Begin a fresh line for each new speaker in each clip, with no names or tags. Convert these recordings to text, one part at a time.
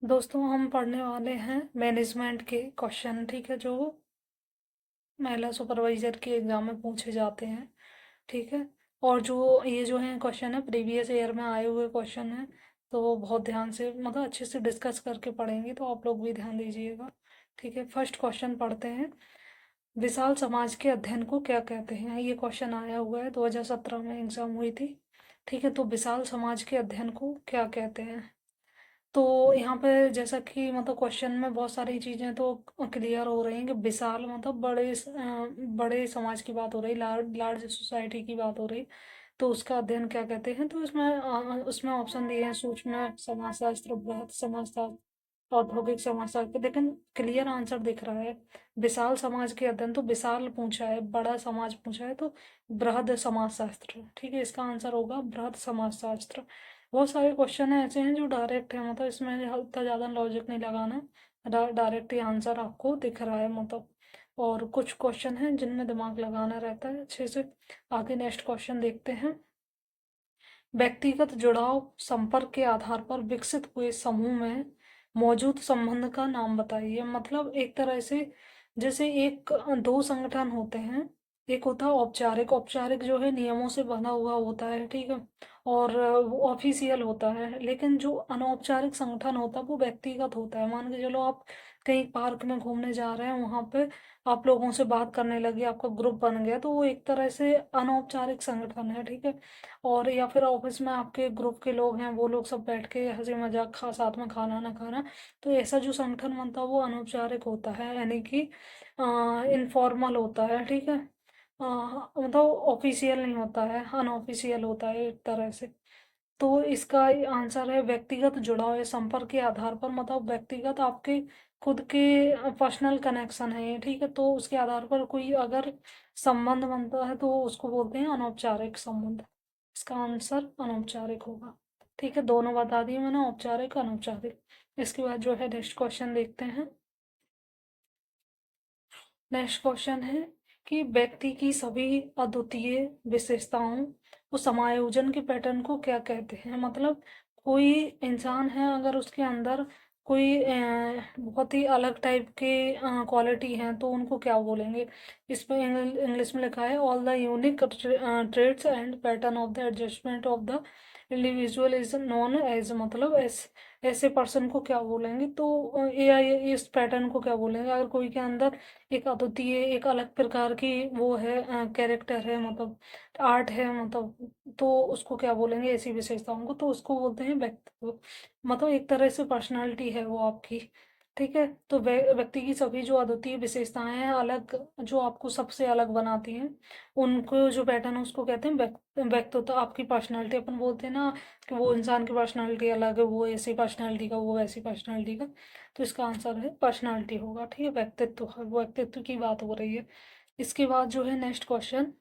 दोस्तों हम पढ़ने वाले हैं मैनेजमेंट के क्वेश्चन। ठीक है, जो महिला सुपरवाइजर के एग्जाम में पूछे जाते हैं। ठीक है, और जो ये जो है क्वेश्चन है प्रीवियस ईयर में आए हुए क्वेश्चन है। तो बहुत ध्यान से मतलब अच्छे से डिस्कस करके पढ़ेंगे, तो आप लोग भी ध्यान दीजिएगा। ठीक है, फर्स्ट क्वेश्चन पढ़ते हैं। विशाल समाज के अध्ययन को क्या कहते हैं? ये क्वेश्चन आया हुआ है, 2017 में एग्जाम हुई थी। ठीक है, तो विशाल समाज के अध्ययन को क्या कहते हैं? तो यहाँ पे जैसा कि मतलब क्वेश्चन में बहुत सारी चीजें तो क्लियर हो रही हैं कि विशाल मतलब बड़े समाज की बात हो रही, लार्ज लार्ज सोसाइटी की बात हो रही। तो उसका अध्ययन क्या कहते हैं? तो उसमें ऑप्शन दिए हैं: सूक्ष्म समाजशास्त्र, बृहत समाजशास्त्र, औद्योगिक समाजशास्त्र। लेकिन क्लियर आंसर दिख रहा है विशाल समाज के अध्ययन। तो विशाल पूछा है, बड़ा समाज पूछा है, तो बृहद समाजशास्त्र। ठीक है, इसका आंसर होगा बृहद समाजशास्त्र। बहुत सारे क्वेश्चन ऐसे हैं जो डायरेक्ट है, मतलब इसमें इतना ज़्यादा लॉजिक नहीं लगाना। डायरेक्ट ही आंसर आपको दिख रहा है मतलब। और कुछ क्वेश्चन हैं जिनमें दिमाग लगाना रहता है अच्छे से। आगे नेक्स्ट क्वेश्चन देखते हैं। व्यक्तिगत जुड़ाव संपर्क के आधार पर विकसित हुए समूह में मौजूद संबंध का नाम बताइए। मतलब एक तरह से जैसे एक दो संगठन होते हैं। एक होता है औपचारिक। औपचारिक जो है नियमों से बंधा हुआ होता है, ठीक है, और वो ऑफिशियल होता है। लेकिन जो अनौपचारिक संगठन होता है वो व्यक्तिगत होता है। मान के चलो आप कहीं पार्क में घूमने जा रहे हैं, वहां पे आप लोगों से बात करने लगे, आपका ग्रुप बन गया, तो वो एक तरह से अनौपचारिक संगठन है। ठीक है, और या फिर ऑफिस में आपके ग्रुप के लोग हैं, वो लोग सब बैठ के हंसी मजाक साथ में खाना ना खाना। तो ऐसा जो संगठन बनता है वो अनौपचारिक होता है, यानी कि इनफॉर्मल होता है। ठीक है, मतलब ऑफिशियल नहीं होता है, अनऑफिशियल होता है एक तरह से। तो इसका आंसर है व्यक्तिगत जुड़ाव या संपर्क के आधार पर। मतलब व्यक्तिगत आपके खुद के पर्सनल कनेक्शन है ये। ठीक है, तो उसके आधार पर कोई अगर संबंध बनता है तो उसको बोलते हैं अनौपचारिक संबंध। इसका आंसर अनौपचारिक होगा। ठीक है, दोनों बता दिए मैंने, औपचारिक अनौपचारिक। इसके बाद जो है नेक्स्ट क्वेश्चन देखते हैं। नेक्स्ट क्वेश्चन है कि व्यक्ति की सभी अद्वितीय विशेषताओं को समायोजन के पैटर्न को क्या कहते हैं? मतलब कोई इंसान है, अगर उसके अंदर कोई बहुत ही अलग टाइप के क्वालिटी हैं, तो उनको क्या बोलेंगे? इस पे इंग्लिश में लिखा है all the unique traits and pattern of the adjustment of the individual is known as. मतलब ऐसे पर्सन को क्या बोलेंगे? तो एआई इस पैटर्न को क्या बोलेंगे? अगर कोई के अंदर एक अद्वितीय, एक अलग प्रकार की वो है, कैरेक्टर है, मतलब आर्ट है, मतलब तो उसको क्या बोलेंगे? ऐसी विशेषताओं को तो उसको बोलते हैं व्यक्तित्व। मतलब एक तरह से पर्सनालिटी है वो आपकी। ठीक है, तो व्यक्ति की सभी जो अद्वितीय विशेषताएं हैं, अलग जो आपको सबसे अलग बनाती हैं, उनको जो पैटर्न है उसको कहते हैं व्यक्तित्व। तो आपकी पर्सनालिटी अपन बोलते हैं ना कि वो इंसान की पर्सनालिटी अलग है, वो ऐसी पर्सनालिटी का, वो वैसी पर्सनालिटी का। तो इसका आंसर है पर्सनालिटी होगा। ठीक है, व्यक्तित्व है, व्यक्तित्व की बात हो रही है। इसके बाद जो है नेक्स्ट क्वेश्चन।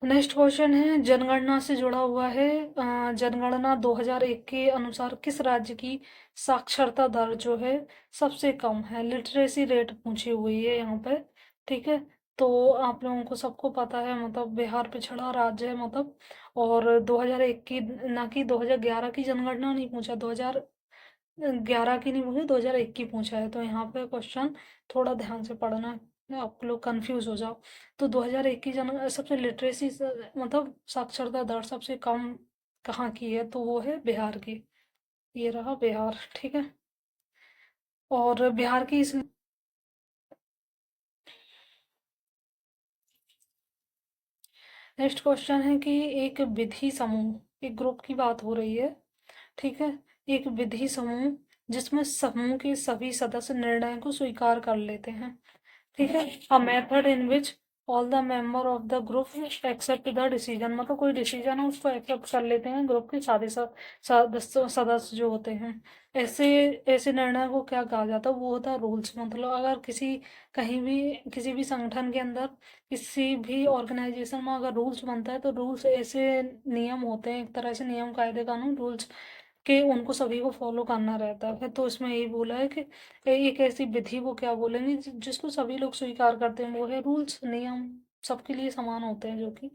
नेक्स्ट क्वेश्चन है जनगणना से जुड़ा हुआ है। जनगणना 2001 के अनुसार किस राज्य की साक्षरता दर जो है सबसे कम है? लिटरेसी रेट पूछी हुई है यहाँ पे। ठीक है, तो आप लोगों को सबको पता है, मतलब बिहार पिछड़ा राज्य है मतलब। और 2001 की ना कि 2011 की जनगणना नहीं पूछा, 2011 की नहीं पूछी, 2001 की पूछा है। तो यहाँ पे क्वेश्चन थोड़ा ध्यान से पढ़ना है, आप लोग कंफ्यूज हो जाओ। तो 2001 की जन सबसे लिटरेसी मतलब साक्षरता दर सबसे कम कहाँ की है? तो वो है बिहार की। ये रहा बिहार। ठीक है, और बिहार की इस नेक्स्ट क्वेश्चन है कि एक विधि समूह, एक ग्रुप की बात हो रही है। ठीक है, एक विधि समूह जिसमें समूह के सभी सदस्य निर्णय को स्वीकार कर लेते हैं। ठीक है, a method in which all the member of the group accept the decision. मतलब कोई डिसीजन है उसको एक्सेप्ट कर लेते हैं ग्रुप के सारे सदस्य सदस्य जो होते हैं। ऐसे ऐसे निर्णय को क्या कहा जाता है? वो होता है रूल्स। मतलब अगर कहीं भी किसी भी संगठन के अंदर, किसी भी ऑर्गेनाइजेशन में अगर रूल्स बनता है, तो रूल्स ऐसे नियम होते हैं, एक तरह से नियम कायदे कानून रूल्स के, उनको सभी को फॉलो करना रहता है। तो इसमें यही बोला है कि एक ऐसी विधि को क्या बोलेंगे जिसको सभी लोग स्वीकार करते हैं? वो है रूल्स, नियम सबके लिए समान होते हैं जो कि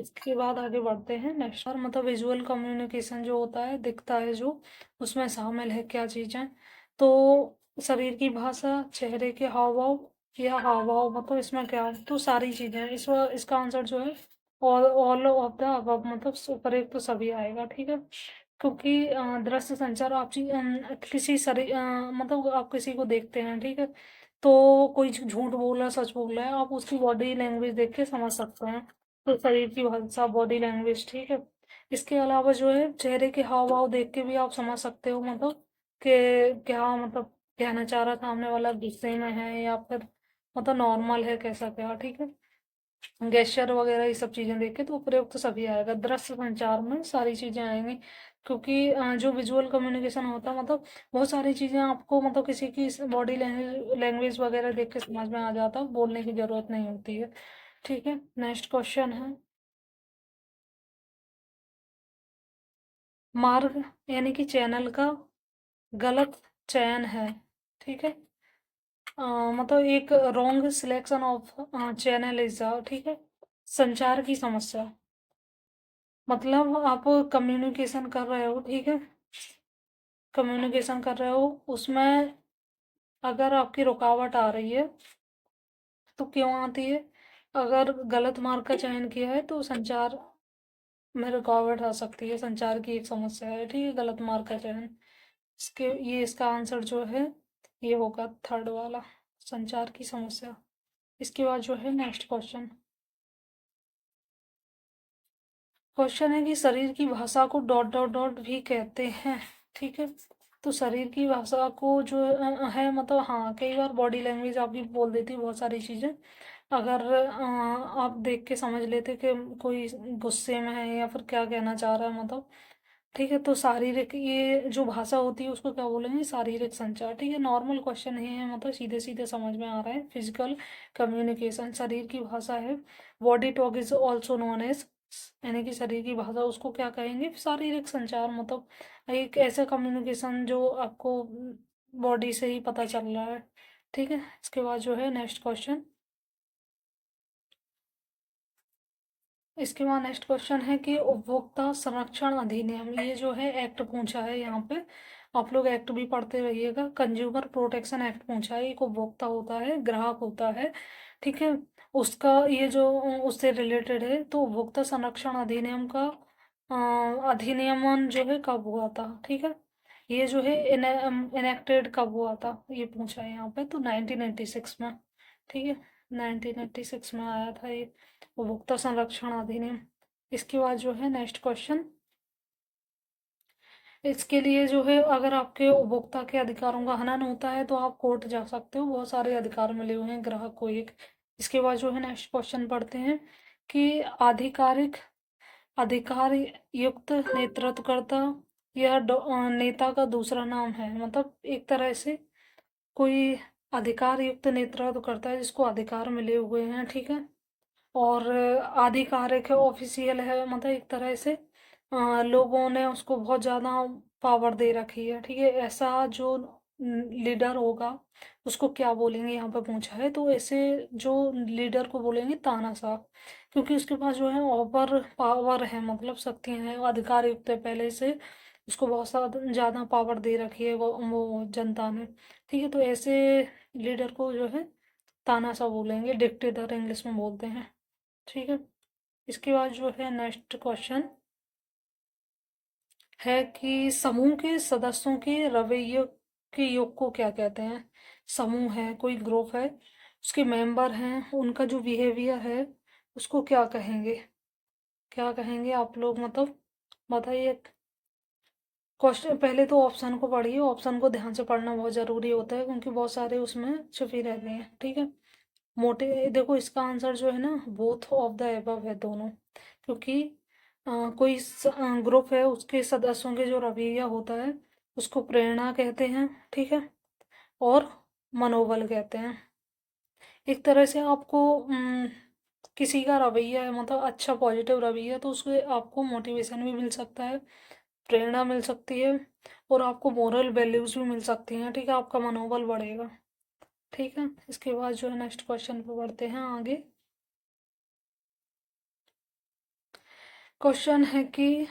इसके बाद आगे बढ़ते हैं नेक्स्ट। और मतलब विजुअल कम्युनिकेशन जो होता है, दिखता है जो, उसमें शामिल है क्या चीज़ें। तो शरीर की भाषा, चेहरे के हाव भाव या हाव भाव, मतलब इसमें क्या है, तो सारी चीज़ें इसका आंसर जो है ऑल ऑफ द अबव, मतलब उपरोक्त तो सभी आएगा, ठीक है। क्योंकि दृश्य संचार आप किसी शरीर मतलब आप किसी को देखते हैं, ठीक है, तो कोई झूठ बोल रहा है सच बोल रहा है, आप उसकी बॉडी लैंग्वेज देख के समझ सकते हैं। तो शरीर की भाषा, बॉडी लैंग्वेज, ठीक है। इसके अलावा जो है चेहरे के हाव भाव देख के भी आप समझ सकते हो, मतलब कि क्या मतलब कहना चाह रहा सामने वाला, गुस्से में है या फिर मतलब नॉर्मल है, कैसा क्या, ठीक है। गेस्चर वगैरह ये सब चीजें देख के तो प्रयोग तो सभी आएगा, दृश्य संचार में सारी चीजें आएंगी। क्योंकि जो विजुअल कम्युनिकेशन होता है, मतलब बहुत सारी चीजें आपको मतलब किसी की बॉडी लैंग्वेज वगैरह देख के समझ में आ जाता है, बोलने की जरूरत नहीं होती है, ठीक है। नेक्स्ट क्वेश्चन है, मार्ग यानी कि चैनल का गलत चयन है, ठीक है। मतलब एक wrong selection of channel is, ठीक है। संचार की समस्या, मतलब आप कम्युनिकेशन कर रहे हो, ठीक है, कम्युनिकेशन कर रहे हो, उसमें अगर आपकी रुकावट आ रही है तो क्यों आती है। अगर गलत मार्ग का चयन किया है तो संचार में रुकावट आ सकती है, संचार की एक समस्या है, ठीक है, गलत मार्ग का चयन। इसका आंसर जो है ये होगा थर्ड वाला, संचार की समस्या। इसके बाद जो है नेक्स्ट क्वेश्चन, क्वेश्चन है कि शरीर की भाषा को डॉट डॉट डॉट भी कहते हैं, ठीक है। तो शरीर की भाषा को जो है, मतलब हाँ, कई बार बॉडी लैंग्वेज आपकी बोल देती है बहुत सारी चीज़ें। अगर आप देख के समझ लेते कि कोई गुस्से में है या फिर क्या कहना चाह रहा है, मतलब ठीक है, तो शारीरिक ये जो भाषा होती है उसको क्या बोलेंगे, शारीरिक संचार, ठीक है। नॉर्मल क्वेश्चन ही है, मतलब सीधे सीधे समझ में आ रहा है। फिजिकल कम्युनिकेशन शरीर की भाषा है। Body talk is also known as, यानी कि शरीर की भाषा, उसको क्या कहेंगे, शारीरिक संचार, मतलब एक ऐसा कम्युनिकेशन जो आपको बॉडी से ही पता चल रहा है, ठीक है। इसके बाद जो है नेक्स्ट क्वेश्चन, इसके बाद नेक्स्ट क्वेश्चन है कि उपभोक्ता संरक्षण अधिनियम, ये जो है एक्ट पूछा है यहाँ पे, आप लोग एक्ट भी पढ़ते रहिएगा। कंज्यूमर प्रोटेक्शन एक्ट पूछा है, एक उपभोक्ता होता है, ग्राहक होता है, ठीक है, उसका ये जो उससे रिलेटेड है। तो उपभोक्ता संरक्षण अधिनियम का अधिनियमन जो है कब हुआ था, ठीक है। ये जो है इनेक्टेड कब हुआ था, ये पूछा है यहाँ पे, तो 1986 में, ठीक है, 1986 में आया था ये उपभोक्ता संरक्षण अधिनियम। इसके बाद जो है नेक्स्ट क्वेश्चन, इसके लिए जो है अगर आपके उपभोक्ता के अधिकारों का हनन होता है तो आप कोर्ट जा सकते हो, बहुत सारे अधिकार मिले हुए हैं ग्राहक को एक। इसके बाद जो है नेक्स्ट क्वेश्चन पढ़ते हैं कि आधिकारिक अधिकार युक्त नेतृत्वकर्ता या नेता का दूसरा नाम है, मतलब एक तरह से कोई अधिकार युक्त नेतृत्व करता है जिसको अधिकार मिले हुए हैं, ठीक है। और आधिकारिक है, ऑफिशियल है, मतलब एक तरह से लोगों ने उसको बहुत ज़्यादा पावर दे रखी है, ठीक है। ऐसा जो लीडर होगा उसको क्या बोलेंगे, यहाँ पे पूछा है। तो ऐसे जो लीडर को बोलेंगे तानाशाह, क्योंकि उसके पास जो है ओवर पावर है, मतलब शक्तियाँ हैं, अधिकार युक्त है पहले से, उसको बहुत ज़्यादा पावर दे रखी है वो जनता ने, ठीक है। तो ऐसे लीडर को जो है तानाशाह बोलेंगे, डिक्टेटर इंग्लिश में बोलते हैं, ठीक है। इसके बाद जो है नेक्स्ट क्वेश्चन है कि समूह के सदस्यों के रवैये के योग को क्या कहते हैं। समूह है, कोई ग्रुप है, उसके मेंबर हैं, उनका जो बिहेवियर है उसको क्या कहेंगे, क्या कहेंगे आप लोग, मतलब बताइए। क्वेश्चन पहले तो ऑप्शन को पढ़िए, ऑप्शन को ध्यान से पढ़ना बहुत ज़रूरी होता है क्योंकि बहुत सारे उसमें छुपी रहते हैं, ठीक है। मोटे देखो, इसका आंसर जो है ना बोथ ऑफ द एबव है, दोनों। क्योंकि कोई ग्रुप है, उसके सदस्यों के जो रवैया होता है उसको प्रेरणा कहते हैं, ठीक है, और मनोबल कहते हैं। एक तरह से आपको किसी का रवैया है, मतलब अच्छा पॉजिटिव रवैया, तो उससे आपको मोटिवेशन भी मिल सकता है, प्रेरणा मिल सकती है, और आपको मोरल वैल्यूज भी मिल सकती हैं, ठीक है, आपका मनोबल बढ़ेगा, ठीक है। इसके बाद जो है नेक्स्ट क्वेश्चन पे बढ़ते हैं आगे। क्वेश्चन है कि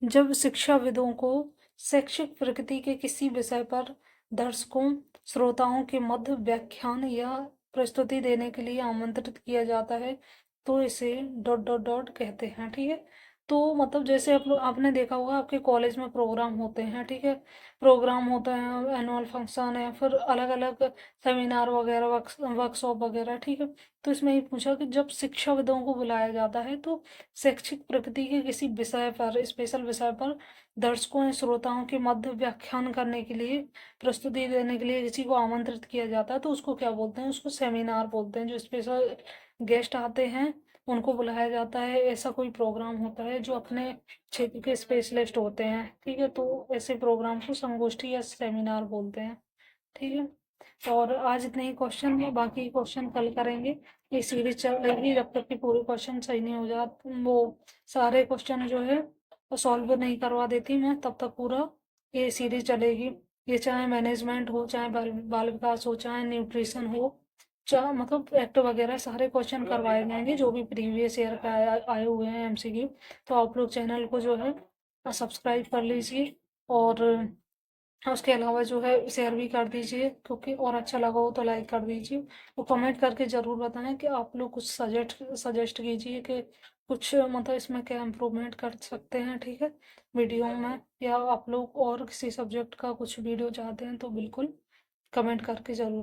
जब शिक्षाविदों को शैक्षिक प्रकृति के किसी विषय पर दर्शकों श्रोताओं के मध्य व्याख्यान या प्रस्तुति देने के लिए आमंत्रित किया जाता है तो इसे डॉट डॉट डॉट कहते हैं। ठीक है, तो मतलब जैसे आपने देखा होगा आपके कॉलेज में प्रोग्राम होते हैं। ठीक है, प्रोग्राम होते हैं, एनुअल फंक्शन है, फिर अलग अलग सेमिनार वगैरह, वर्कशॉप वगैरह। ठीक है, तो इसमें ये पूछा कि जब शिक्षाविदों को बुलाया जाता है तो शैक्षिक प्रकृति के किसी विषय पर, स्पेशल विषय पर दर्शकों या श्रोताओं के मध्य व्याख्यान करने के लिए, प्रस्तुति देने के लिए किसी को आमंत्रित किया जाता है तो उसको क्या बोलते हैं? उसको सेमिनार बोलते हैं। जो स्पेशल गेस्ट आते हैं उनको बुलाया जाता है, ऐसा कोई प्रोग्राम होता है जो अपने क्षेत्र के स्पेशलिस्ट होते हैं। ठीक है, तो ऐसे प्रोग्राम को संगोष्ठी या सेमिनार बोलते हैं। ठीक है, और आज इतने ही क्वेश्चन है, बाकी क्वेश्चन कल करेंगे। ये सीरीज चल रही जब तक कि पूरे क्वेश्चन सही नहीं हो जाते, वो सारे क्वेश्चन जो है सॉल्व नहीं करवा देती मैं, तब तक पूरा ये सीरीज चलेगी। ये चाहे मैनेजमेंट हो, चाहे बाल विकास हो, चाहे न्यूट्रिशन हो, चाहे मतलब एक्ट वगैरह, सारे क्वेश्चन करवाए जाएंगे जो भी प्रीवियस ईयर का आए हुए हैं एमसीक्यू। तो आप लोग चैनल को जो है सब्सक्राइब कर लीजिए, और उसके अलावा जो है शेयर भी कर दीजिए, क्योंकि और अच्छा लगा हो तो लाइक कर दीजिए। और कमेंट करके ज़रूर बताएं कि आप लोग कुछ सजेस्ट कीजिए कि कुछ मतलब इसमें क्या इम्प्रूवमेंट कर सकते हैं। ठीक है, वीडियो में, या आप लोग और किसी सब्जेक्ट का कुछ वीडियो चाहते हैं तो बिल्कुल कमेंट करके ज़रूर